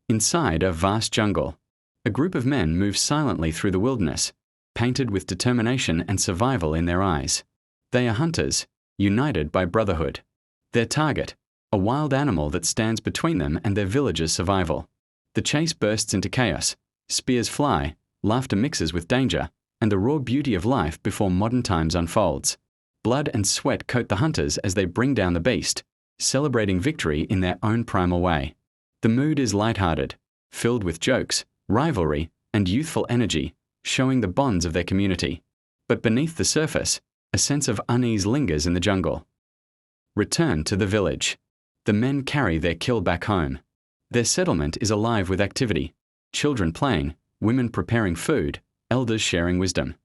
Inside a vast jungle, a group of men move silently through the wilderness, painted with determination and survival in their eyes. They are hunters, united by brotherhood. Their target, a wild animal that stands between them and their village's survival. The chase bursts into chaos, spears fly, laughter mixes with danger, and the raw beauty of life before modern times unfolds. Blood and sweat coat the hunters as they bring down the beast, celebrating victory in their own primal way. The mood is lighthearted, filled with jokes, rivalry, and youthful energy, showing the bonds of their community. But beneath the surface, a sense of unease lingers in the jungle. Return to the village. The men carry their kill back home. Their settlement is alive with activity, children playing, women preparing food, elders sharing wisdom.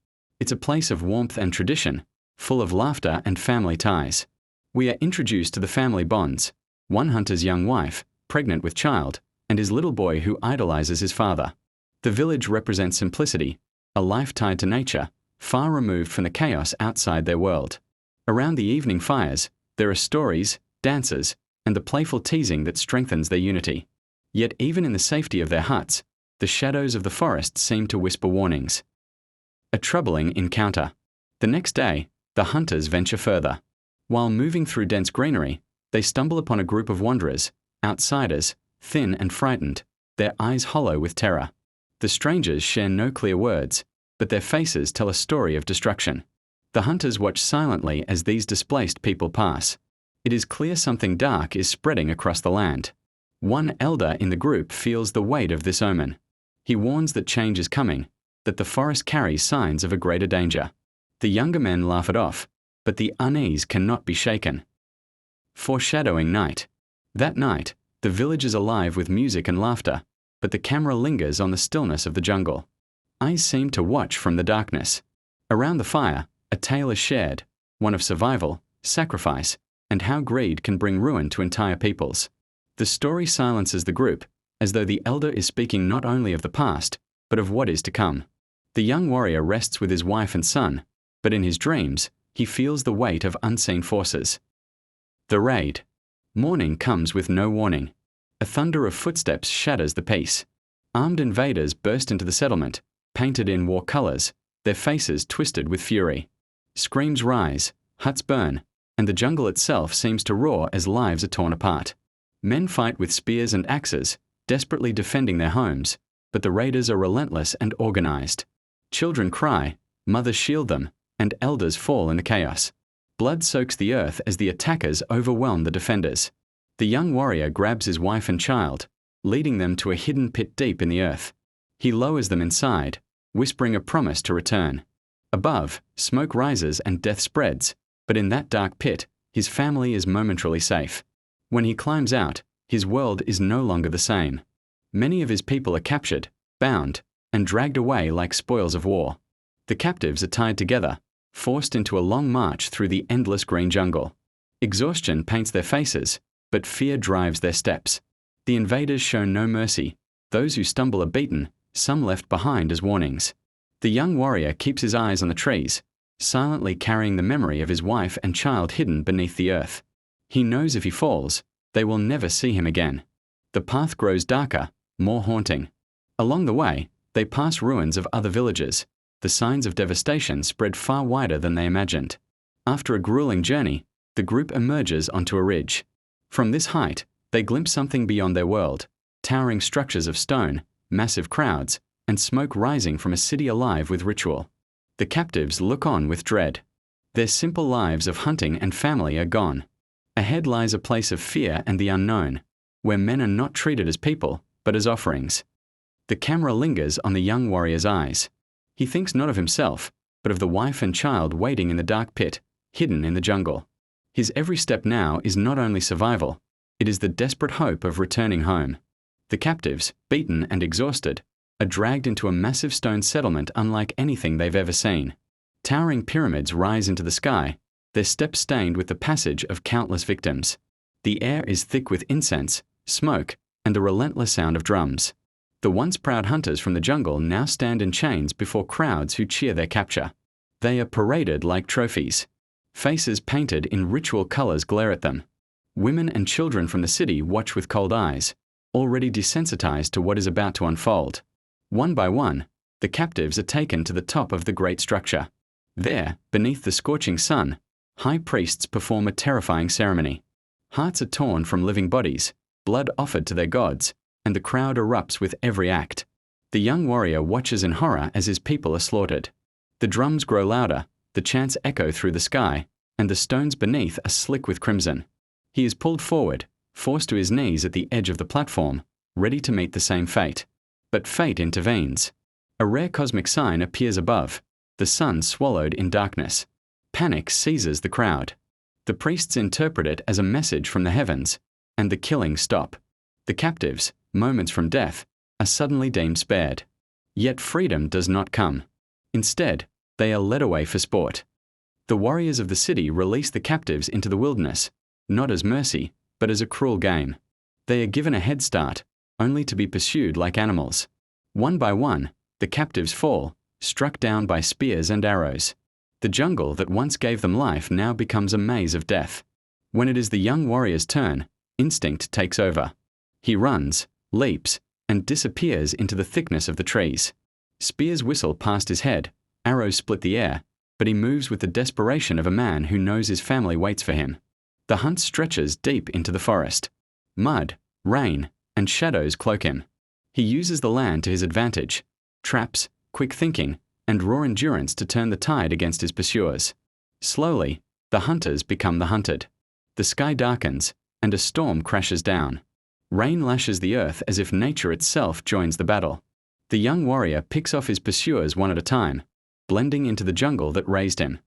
It's a place of warmth and tradition, full of laughter and family ties. We are introduced to the family bonds, one hunter's young wife, pregnant with child, and his little boy who idolizes his father. The village represents simplicity, a life tied to nature, far removed from the chaos outside their world. Around the evening fires, there are stories, dances, and the playful teasing that strengthens their unity. Yet even in the safety of their huts, the shadows of the forest seem to whisper warnings. A troubling encounter. The next day, the hunters venture further. While moving through dense greenery, they stumble upon a group of wanderers, outsiders, thin and frightened, their eyes hollow with terror. The strangers share no clear words, but their faces tell a story of destruction. The hunters watch silently as these displaced people pass. It is clear something dark is spreading across the land. One elder in the group feels the weight of this omen. He warns that change is coming, that the forest carries signs of a greater danger. The younger men laugh it off, but the unease cannot be shaken. Foreshadowing night. That night, the village is alive with music and laughter, but the camera lingers on the stillness of the jungle. Eyes seem to watch from the darkness. Around the fire, a tale is shared, one of survival, sacrifice, and how greed can bring ruin to entire peoples. The story silences the group, as though the elder is speaking not only of the past, but of what is to come. The young warrior rests with his wife and son, but in his dreams, he feels the weight of unseen forces. The raid. Morning comes with no warning. A thunder of footsteps shatters the peace. Armed invaders burst into the settlement, painted in war colors, their faces twisted with fury. Screams rise, huts burn, and the jungle itself seems to roar as lives are torn apart. Men fight with spears and axes, desperately defending their homes, but the raiders are relentless and organized. Children cry, mothers shield them, and elders fall in the chaos. Blood soaks the earth as the attackers overwhelm the defenders. The young warrior grabs his wife and child, leading them to a hidden pit deep in the earth. He lowers them inside, whispering a promise to return. Above, smoke rises and death spreads, but in that dark pit, his family is momentarily safe. When he climbs out, his world is no longer the same. Many of his people are captured, bound, and dragged away like spoils of war. The captives are tied together, forced into a long march through the endless green jungle. Exhaustion paints their faces, but fear drives their steps. The invaders show no mercy. Those who stumble are beaten, some left behind as warnings. The young warrior keeps his eyes on the trees, silently carrying the memory of his wife and child hidden beneath the earth. He knows if he falls, they will never see him again. The path grows darker, more haunting. Along the way, they pass ruins of other villages. The signs of devastation spread far wider than they imagined. After a grueling journey, the group emerges onto a ridge. From this height, they glimpse something beyond their world, towering structures of stone, massive crowds, and smoke rising from a city alive with ritual. The captives look on with dread. Their simple lives of hunting and family are gone. Ahead lies a place of fear and the unknown, where men are not treated as people, but as offerings. The camera lingers on the young warrior's eyes. He thinks not of himself, but of the wife and child waiting in the dark pit, hidden in the jungle. His every step now is not only survival, it is the desperate hope of returning home. The captives, beaten and exhausted, are dragged into a massive stone settlement unlike anything they've ever seen. Towering pyramids rise into the sky, their steps stained with the passage of countless victims. The air is thick with incense, smoke, and the relentless sound of drums. The once proud hunters from the jungle now stand in chains before crowds who cheer their capture. They are paraded like trophies. Faces painted in ritual colors glare at them. Women and children from the city watch with cold eyes, already desensitized to what is about to unfold. One by one, the captives are taken to the top of the great structure. There, beneath the scorching sun, high priests perform a terrifying ceremony. Hearts are torn from living bodies, blood offered to their gods, and the crowd erupts with every act. The young warrior watches in horror as his people are slaughtered. The drums grow louder, the chants echo through the sky, and the stones beneath are slick with crimson. He is pulled forward, forced to his knees at the edge of the platform, ready to meet the same fate. But fate intervenes. A rare cosmic sign appears above, the sun swallowed in darkness. Panic seizes the crowd. The priests interpret it as a message from the heavens, and the killings stop. The captives, moments from death, are suddenly deemed spared. Yet freedom does not come. Instead, they are led away for sport. The warriors of the city release the captives into the wilderness, not as mercy, but as a cruel game. They are given a head start, only to be pursued like animals. One by one, the captives fall, struck down by spears and arrows. The jungle that once gave them life now becomes a maze of death. When it is the young warrior's turn, instinct takes over. He runs, leaps, and disappears into the thickness of the trees. Spears whistle past his head, arrows split the air, but he moves with the desperation of a man who knows his family waits for him. The hunt stretches deep into the forest. Mud, rain, and shadows cloak him. He uses the land to his advantage, traps, quick thinking, and raw endurance to turn the tide against his pursuers. Slowly, the hunters become the hunted. The sky darkens, and a storm crashes down. Rain lashes the earth as if nature itself joins the battle. The young warrior picks off his pursuers one at a time, blending into the jungle that raised him.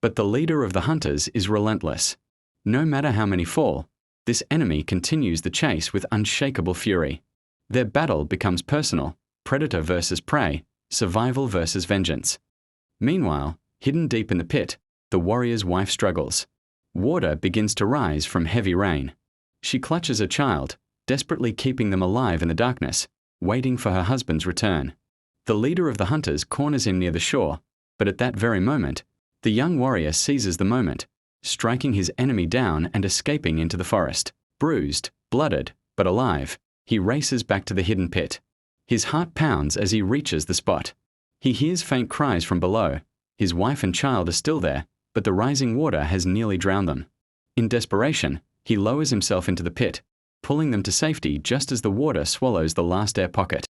But the leader of the hunters is relentless. No matter how many fall, this enemy continues the chase with unshakable fury. Their battle becomes personal, predator versus prey, survival versus vengeance. Meanwhile, hidden deep in the pit, the warrior's wife struggles. Water begins to rise from heavy rain. She clutches her child, desperately keeping them alive in the darkness, waiting for her husband's return. The leader of the hunters corners him near the shore, but at that very moment, the young warrior seizes the moment, striking his enemy down and escaping into the forest. Bruised, blooded, but alive, he races back to the hidden pit. His heart pounds as he reaches the spot. He hears faint cries from below. His wife and child are still there, but the rising water has nearly drowned them. In desperation, he lowers himself into the pit, pulling them to safety just as the water swallows the last air pocket.